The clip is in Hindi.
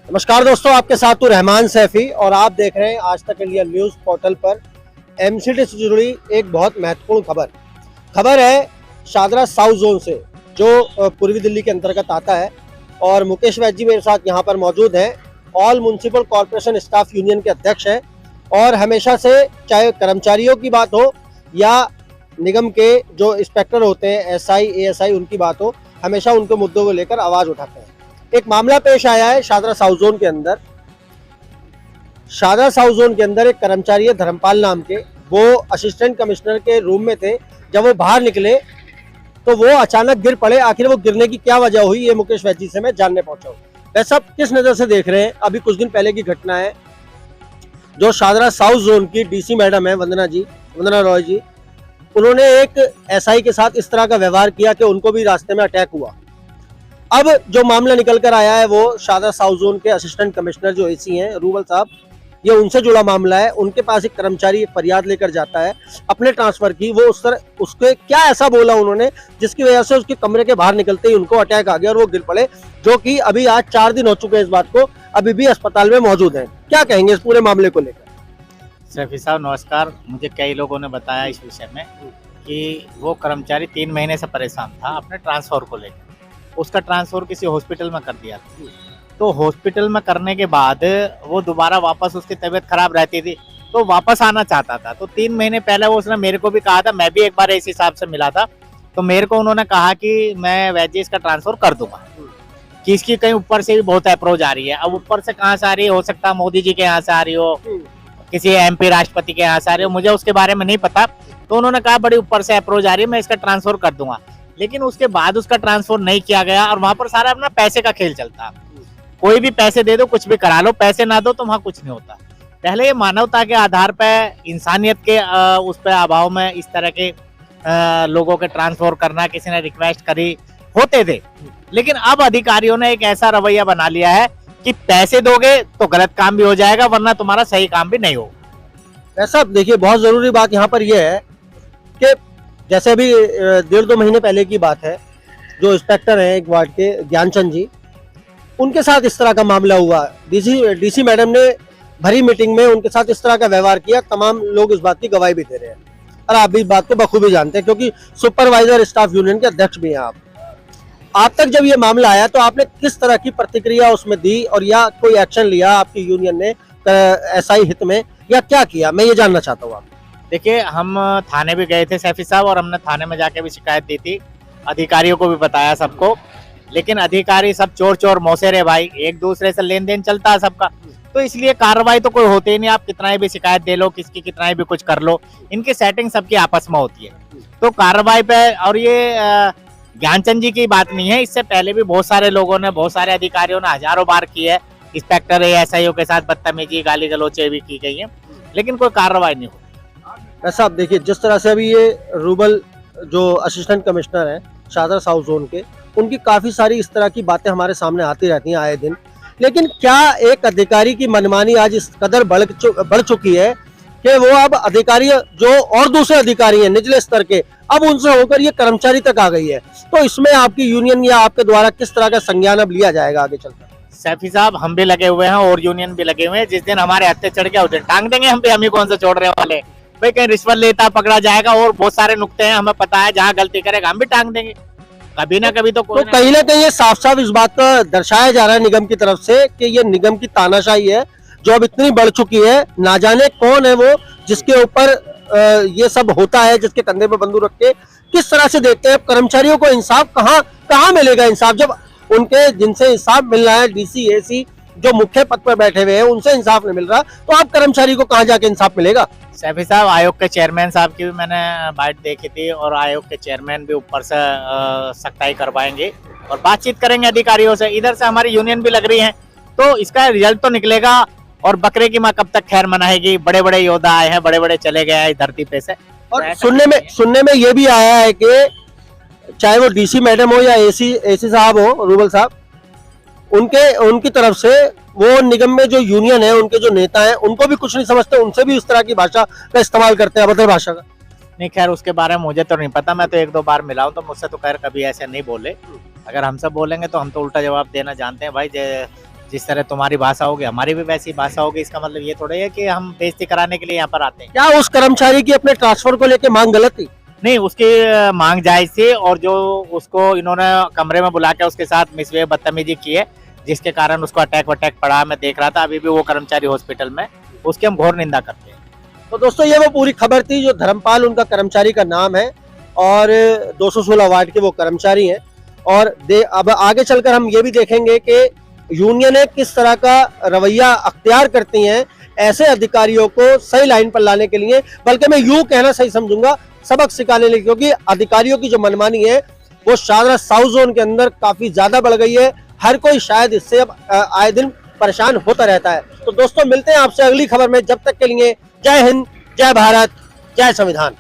नमस्कार दोस्तों, आपके साथ हूं रहमान सैफी और आप देख रहे हैं आज तक इंडिया न्यूज़ पोर्टल पर एमसीडी से जुड़ी एक बहुत महत्वपूर्ण खबर है शादरा साउथ जोन से, जो पूर्वी दिल्ली के अंतर्गत आता है। और मुकेश वैद जी मेरे साथ यहाँ पर मौजूद हैं। All municipal corporation staff union के अध्यक्ष हैं और हमेशा से चाहे कर्मचारियों की बात हो या निगम के जो इंस्पेक्टर होते हैं एसआई एएसआई उनकी बात हो, हमेशा उनके मुद्दों को लेकर आवाज़ उठाते हैं। एक मामला पेश आया है शादरा साउथ जोन के अंदर। शादरा साउथ जोन के अंदर एक कर्मचारी है धर्मपाल नाम के, वो असिस्टेंट कमिश्नर के रूम में थे। जब वो बाहर निकले तो वो अचानक गिर पड़े। आखिर वो गिरने की क्या वजह हुई, ये मुकेश वैद जी से मैं जानने पहुंचा हूँ। वैसे आप किस नजर से देख रहे हैं? अभी कुछ दिन पहले की घटना है, जो शादरा साउथ जोन की डीसी मैडम है वंदना रॉय जी, उन्होंने एक एसआई के साथ इस तरह का व्यवहार किया कि उनको भी रास्ते में अटैक हुआ। अब जो मामला निकल कर आया है वो शादरा साउथ जोन के असिस्टेंट कमिश्नर जो एसी हैं रूबल साहब, ये उनसे जुड़ा मामला है। उनके पास एक कर्मचारी फरियाद लेकर जाता है अपने ट्रांसफर की। वो उसके क्या ऐसा बोला उन्होंने जिसकी वजह से उसके कमरे के बाहर निकलते ही उनको अटैक आ गया और वो गिर पड़े, जो कि अभी आज 4 दिन हो चुके हैं इस बात को, अभी भी अस्पताल में मौजूद हैं। क्या कहेंगे इस पूरे मामले को लेकर? सैफी साहब नमस्कार। मुझे कई लोगों ने बताया इस विषय में कि वो कर्मचारी 3 महीने से परेशान था अपने ट्रांसफर को लेकर। उसका ट्रांसफर किसी हॉस्पिटल में कर दिया था, तो हॉस्पिटल में करने के बाद वो दोबारा वापस उसकी तबीयत खराब रहती थी तो वापस आना चाहता था। तो 3 महीने पहले वो उसने मेरे को भी कहा था, मैं भी एक बार इस हिसाब से मिला था, तो मेरे को उन्होंने कहा कि मैं वैद जी इसका ट्रांसफर कर दूंगा, कि इसकी कहीं ऊपर से भी बहुत अप्रोच आ रही है। अब ऊपर से कहाँ से आ रही है, हो सकता है मोदी जी के यहाँ से आ रही हो, किसी एमपी राष्ट्रपति के यहाँ से आ रही हो, मुझे उसके बारे में नहीं पता। तो उन्होंने कहा बड़ी ऊपर से अप्रोच आ रही है, मैं इसका ट्रांसफर कर दूंगा। लेकिन उसके बाद उसका ट्रांसफर नहीं किया गया और वहां पर सारा अपना पैसे का खेल चलता। कोई भी पैसे दे दो, कुछ भी करा लो, पैसे ना दो तो वहां कुछ नहीं होता। पहले ये मानवता के आधार पर, इंसानियत के उस पर अभाव में इस तरह के लोगों के ट्रांसफर करना, किसी ने रिक्वेस्ट करी, होते थे। लेकिन अब अधिकारियों ने एक ऐसा रवैया बना लिया है कि पैसे दोगे तो गलत काम भी हो जाएगा, वरना तुम्हारा सही काम भी नहीं हो। ऐसा देखिए, बहुत जरूरी बात यहाँ पर यह है कि जैसे अभी 1.5-2 महीने पहले की बात है, जो इंस्पेक्टर हैं एक वार्ड के ज्ञानचंद जी, उनके साथ इस तरह का मामला हुआ। डीसी मैडम ने भरी मीटिंग में उनके साथ इस तरह का व्यवहार किया। तमाम लोग इस बात की गवाही भी दे रहे हैं और आप भी इस बात को बखूबी जानते हैं, क्योंकि सुपरवाइजर स्टाफ यूनियन के अध्यक्ष भी हैं आप तक जब ये मामला आया तो आपने किस तरह की प्रतिक्रिया उसमें दी और या कोई एक्शन लिया आपकी यूनियन ने एसआई हित में, या क्या किया, मैं ये जानना चाहता हूँ। आप देखिए, हम थाने भी गए थे सैफी साहब, और हमने थाने में जाके भी शिकायत दी थी, अधिकारियों को भी बताया सबको। लेकिन अधिकारी सब चोर चोर मौसेरे भाई, एक दूसरे से लेन देन चलता है सबका, तो इसलिए कार्रवाई तो कोई होती ही नहीं। आप कितना भी शिकायत दे लो, किसकी कितना भी कुछ कर लो, इनकी सेटिंग सबकी आपस में होती है, तो कार्रवाई पे। और ये ज्ञानचंद जी की बात नहीं है, इससे पहले भी बहुत सारे लोगों ने, बहुत सारे अधिकारियों ने हजारों बार की है। इंस्पेक्टर एएसआईओ के साथ बदतमीजी, गाली गलौचे भी की गई है, लेकिन कोई कार्रवाई नहीं हो। ऐसा आप देखिए, जिस तरह से अभी ये रूबल जो असिस्टेंट कमिश्नर हैं शादरा साउथ जोन के, उनकी काफ़ी सारी इस तरह की बातें हमारे सामने आती रहती हैं आए दिन। लेकिन क्या एक अधिकारी की मनमानी आज इस कदर बढ़ चुकी है कि वो अब अधिकारी जो और दूसरे अधिकारी हैं निचले स्तर के, अब उनसे होकर ये कर्मचारी तक आ गई है। तो इसमें आपकी यूनियन या आपके द्वारा किस तरह का संज्ञान अब लिया जाएगा आगे चलकर? सैफी साहब, हम भी लगे हुए हैं और यूनियन भी लगे हुए हैं। जिस दिन हमारे हत्थे चढ़ गया उस दिन टांग देंगे हम भी। हम ही कौन सा छोड़ने वाले भाई, कहीं रिश्वत लेता पकड़ा जाएगा, और बहुत सारे नुक्ते हैं हमें पता है, जहाँ गलती करेगा हम भी टांग देंगे कभी ना कभी। तो कहीं ना कहीं ये साफ साफ इस बात का दर्शाया जा रहा है निगम की तरफ से कि ये निगम की तानाशाही है जो अब इतनी बढ़ चुकी है। ना जाने कौन है वो जिसके ऊपर ये सब होता है, जिसके कंधे पे बंदूक रख के किस तरह से देखते हैं। कर्मचारियों को इंसाफ कहाँ मिलेगा? इंसाफ जब उनके जिनसे इंसाफ मिल रहा है, डीसी एसी जो मुख्य पद पर बैठे हुए हैं, उनसे इंसाफ नहीं मिल रहा, तो आप कर्मचारी को कहाँ जाके इंसाफ मिलेगा? सैफी साहब, आयोग के चेयरमैन साहब की भी मैंने बाइट देखी थी, और आयोग के चेयरमैन भी ऊपर से सख्ताई करवाएंगे और बातचीत करेंगे अधिकारियों से। इधर से हमारी यूनियन भी लग रही है, तो इसका रिजल्ट तो निकलेगा। और बकरे की माँ कब तक खैर मनाएगी? बड़े बड़े योद्धा आए हैं, बड़े बड़े चले गए हैं इस धरती पे से। और सुनने में ये भी आया है कि चाहे वो डीसी मैडम हो या एसी साहब हो, रूबल साहब, उनकी तरफ से वो निगम में जो यूनियन है, उनके जो नेता हैं, उनको भी कुछ नहीं समझते, उनसे भी इस तरह की भाषा का इस्तेमाल करते हैं, अभद्र भाषा का। नहीं, खैर उसके बारे में मुझे तो नहीं पता, मैं तो 1-2 बार मिला हूं, तो मुझसे तो खैर कभी ऐसे नहीं बोले। अगर हमसे बोलेंगे तो हम तो उल्टा जवाब देना जानते हैं भाई। जिस तरह तुम्हारी भाषा होगी हमारी भी वैसी भाषा होगी, इसका मतलब ये थोड़ा है कि हम बेइज्जती कराने के लिए यहाँ पर आते हैं। क्या उस कर्मचारी की अपने ट्रांसफर को लेकर मांग गलत थी? नहीं, उसकी मांग जायज थी, और जो उसको इन्होंने कमरे में बुला के उसके साथ मिसबिहेव बदतमीजी की है, जिसके कारण उसको अटैक वटैक पड़ा, मैं देख रहा था, अभी भी वो कर्मचारी हॉस्पिटल में, उसकी हम घोर निंदा करते हैं। तो दोस्तों ये वो पूरी खबर थी, जो धर्मपाल उनका कर्मचारी का नाम है और 216 वार्ड के वो कर्मचारी हैं। और अब आगे चलकर हम ये भी देखेंगे कि यूनियनें किस तरह का रवैया अख्तियार करती हैं ऐसे अधिकारियों को सही लाइन पर लाने के लिए, बल्कि मैं यूं कहना सही समझूंगा सबक सिखाने लिए, क्योंकि अधिकारियों की जो मनमानी है वो शाहदरा साउथ जोन के अंदर काफी ज्यादा बढ़ गई है। हर कोई शायद इससे अब आए दिन परेशान होता रहता है। तो दोस्तों मिलते हैं आपसे अगली खबर में, जब तक के लिए जय हिंद, जय भारत, जय संविधान।